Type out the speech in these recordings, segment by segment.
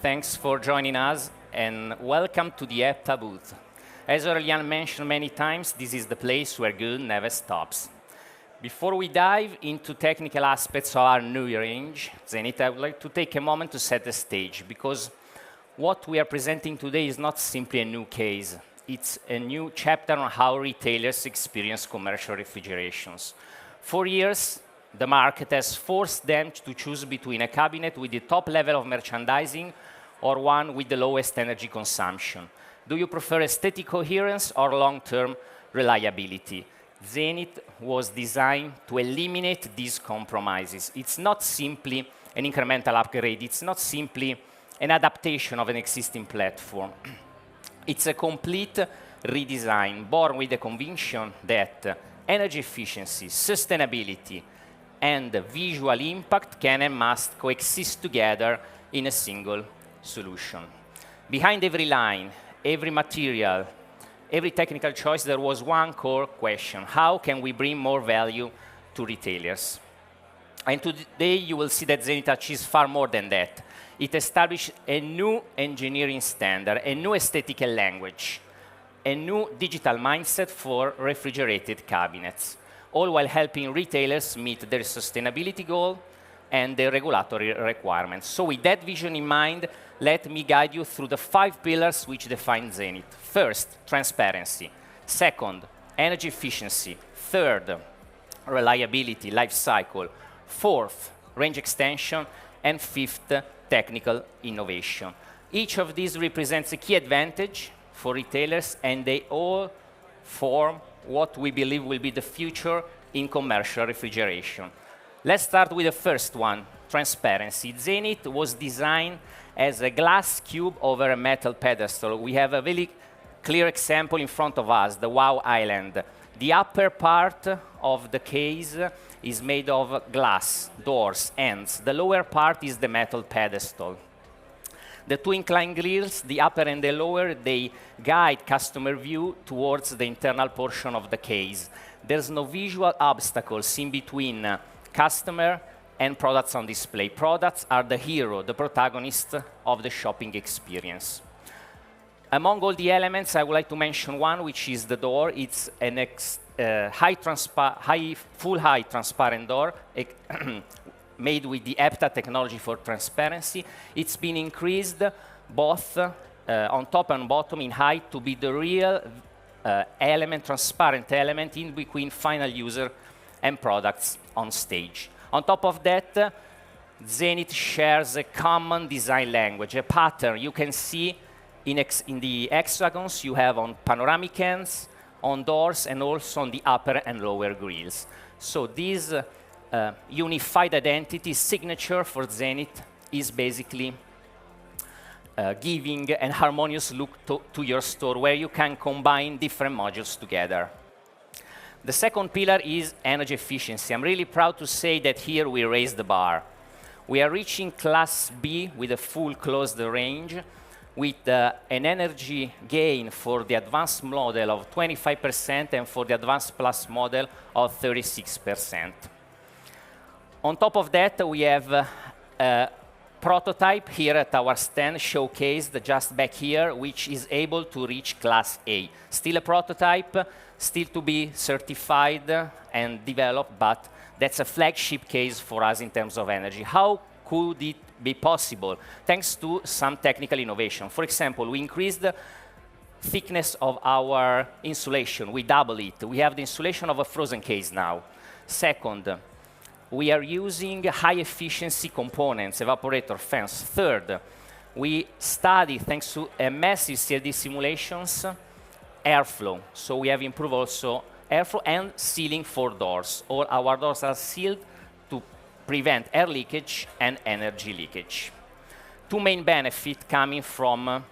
Thanks for joining us, and welcome to the Epta booth. As Aurelian mentioned many times, this is the place where good never stops. Before we dive into technical aspects of our new range, Zenith, I would like to take a moment to set the stage, because what we are presenting today is not simply a new case. It's a new chapter on how retailers experience commercial refrigerations. For years, the market has forced them to choose between a cabinet with the top level of merchandising or one with the lowest energy consumption. Do you prefer aesthetic coherence or long-term reliability? Zenith was designed to eliminate these compromises. It's not simply an incremental upgrade. It's not simply an adaptation of an existing platform. It's a complete redesign, born with the conviction that energy efficiency, sustainability, and visual impact can and must coexist together in a single solution. Behind every line, every material, every technical choice, there was one core question: how can we bring more value to retailers? And today you will see that Zenith achieves far more than that. It established a new engineering standard, a new aesthetical language, a new digital mindset for refrigerated cabinets, all while helping retailers meet their sustainability goal and their regulatory requirements. So with that vision in mind, let me guide you through the 5 pillars which define Zenith. First, transparency. Second, energy efficiency. Third, reliability, life cycle. Fourth, range extension. And fifth, technical innovation. Each of these represents a key advantage for retailers, and they all form what we believe will be the future in commercial refrigeration. Let's start with the first one, transparency. Zenith was designed as a glass cube over a metal pedestal. We have a very clear example in front of us, the Wow Island. The upper part of the case is made of glass, doors, ends. The lower part is the metal pedestal. The two inclined grills, the upper and the lower, they guide customer view towards the internal portion of the case. There's no visual obstacles in between customer and products on display. Products are the hero, the protagonist of the shopping experience. Among all the elements, I would like to mention one, which is the door. It's an full height transparent door made with the Epta technology for transparency. It's been increased both on top and bottom in height to be the real transparent element in between final user and products on stage. On top of that, Zenith shares a common design language, a pattern you can see in the hexagons you have on panoramic ends, on doors, and also on the upper and lower grills. So this unified identity signature for Zenith is basically giving a harmonious look to your store where you can combine different modules together. The second pillar is energy efficiency. I'm really proud to say that here we raised the bar. We are reaching Class B with a full closed range with an energy gain for the advanced model of 25% and for the advanced plus model of 36%. On top of that, we have a prototype here at our stand, showcased just back here, which is able to reach Class A. Still a prototype, still to be certified and developed, but that's a flagship case for us in terms of energy. How could it be possible? Thanks to some technical innovation. For example, we increased the thickness of our insulation. We double it. We have the insulation of a frozen case now. Second, we are using high-efficiency components, evaporator fans. Third, we study, thanks to a massive CLD simulations, airflow. So we have improved also airflow and sealing for doors. All our doors are sealed to prevent air leakage and energy leakage. Two main benefits coming from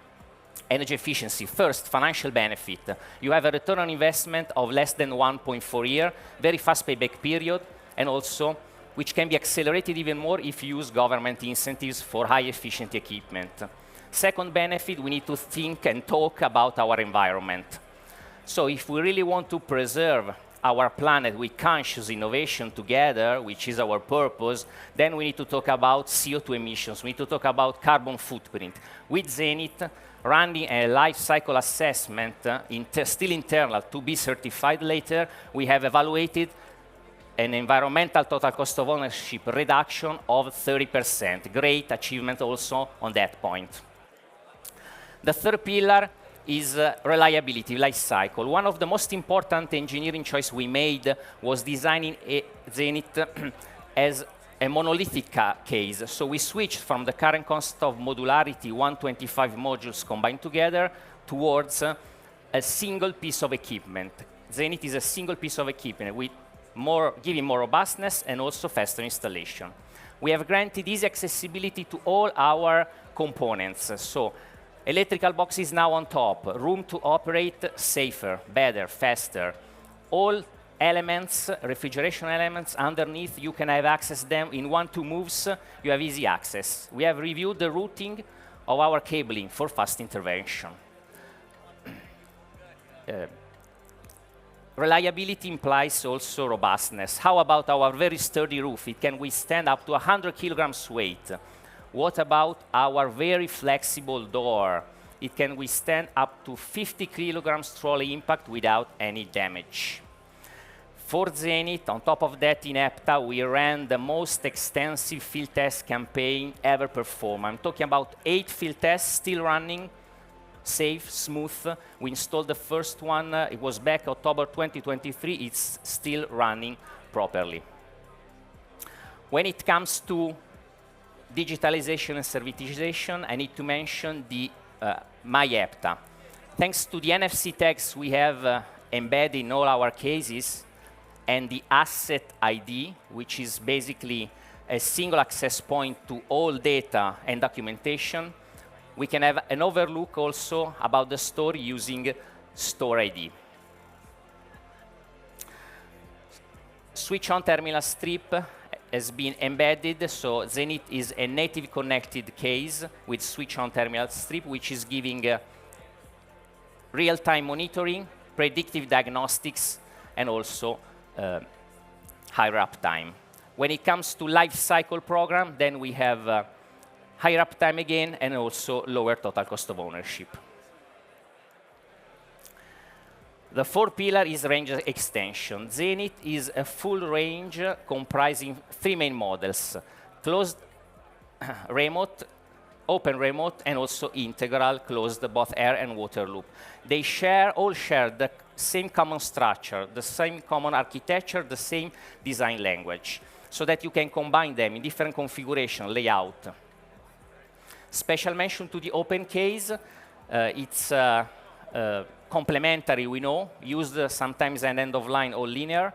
energy efficiency. First, financial benefit. You have a return on investment of less than 1.4 years, very fast payback period, and also which can be accelerated even more if you use government incentives for high-efficient equipment. Second benefit, we need to think and talk about our environment. So if we really want to preserve our planet with conscious innovation together, which is our purpose, then we need to talk about CO2 emissions. We need to talk about carbon footprint. With Zenith, running a life cycle assessment, still internal, to be certified later, we have evaluated an environmental total cost of ownership reduction of 30%. Great achievement also on that point. The third pillar is reliability, life cycle. One of the most important engineering choice we made was designing Zenith as a monolithic case. So we switched from the current concept of modularity, 125 modules combined together, towards a single piece of equipment. Zenith is a single piece of equipment with giving more robustness and also faster installation. We have granted easy accessibility to all our components. So electrical box is now on top, room to operate safer, better, faster. All elements, refrigeration elements underneath, you can have access them in 1-2 moves, you have easy access. We have reviewed the routing of our cabling for fast intervention. Reliability implies also robustness. How about our very sturdy roof? It can withstand up to 100 kilograms weight. What about our very flexible door? It can withstand up to 50 kilograms trolley impact without any damage. For Zenith, on top of that, in Epta, we ran the most extensive field test campaign ever performed. I'm talking about 8 field tests still running, safe, smooth. We installed the first one, it was back October 2023, it's still running properly. When it comes to digitalization and servitization, I need to mention the My Epta. Thanks to the NFC tags we have embedded in all our cases, and the asset ID, which is basically a single access point to all data and documentation, we can have an overlook also about the store using Store ID. Switch on terminal strip has been embedded, so Zenith is a native connected case with switch on terminal strip, which is giving real-time monitoring, predictive diagnostics, and also higher uptime. When it comes to life cycle program, then we have higher uptime again and also lower total cost of ownership. The fourth pillar is range extension. Zenith is a full range comprising 3 main models: closed remote, open remote, and also integral closed, both air and water loop. They all share the same common structure, the same common architecture, the same design language, so that you can combine them in different configuration, layout. Special mention to the open case, it's complementary, we know, used sometimes at end of line or linear,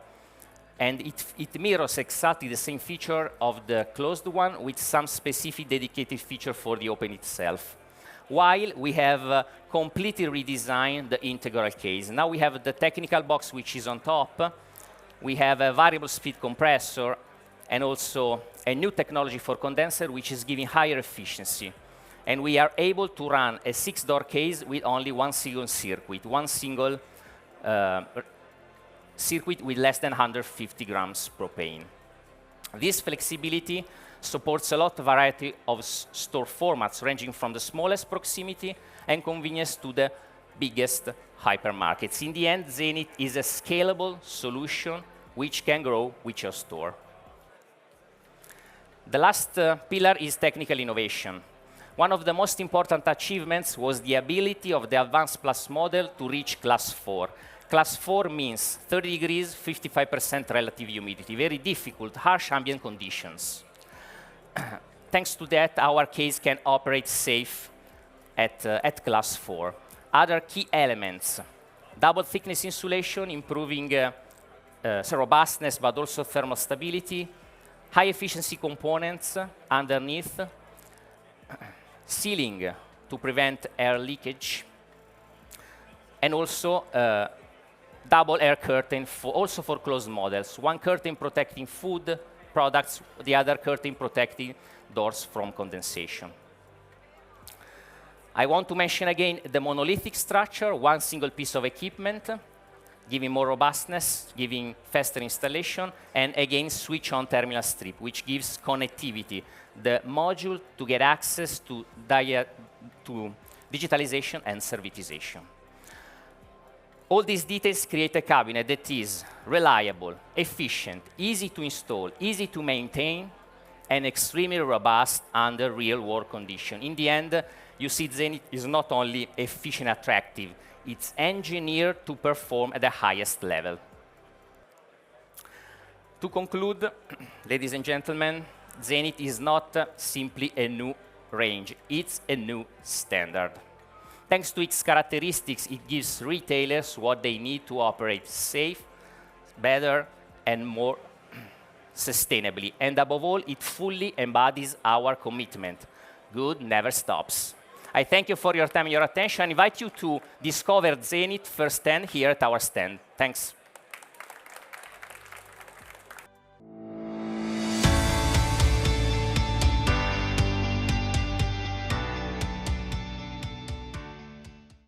and it mirrors exactly the same feature of the closed one with some specific dedicated feature for the open itself. While we have completely redesigned the integral case. Now we have the technical box which is on top, we have a variable speed compressor, and also a new technology for condenser which is giving higher efficiency. And we are able to run a 6-door case with only one single circuit with less than 150 grams propane. This flexibility supports a lot of variety of store formats, ranging from the smallest proximity and convenience to the biggest hypermarkets. In the end, Zenith is a scalable solution which can grow with your store. The last pillar is technical innovation. One of the most important achievements was the ability of the Advanced Plus model to reach class 4. Class 4 means 30 degrees, 55% relative humidity, very difficult, harsh ambient conditions. Thanks to that, our case can operate safe at class 4. Other key elements: double thickness insulation, improving robustness, but also thermal stability, high efficiency components underneath, sealing to prevent air leakage, and also double air curtain also for closed models. One curtain protecting food products, the other curtain protecting doors from condensation. I want to mention again the monolithic structure, one single piece of equipment. giving more robustness, giving faster installation, and again, switch on terminal strip, which gives connectivity, the module to get access to digitalization and servitization. All these details create a cabinet that is reliable, efficient, easy to install, easy to maintain, and extremely robust under real-world conditions. In the end, you see Zenith is not only efficient and attractive, it's engineered to perform at the highest level. To conclude, ladies and gentlemen, Zenith is not simply a new range, it's a new standard. Thanks to its characteristics, it gives retailers what they need to operate safe, better, and more sustainably. And above all, it fully embodies our commitment. Good never stops. I thank you for your time and your attention. I invite you to discover Zenith firsthand here at our stand. Thanks.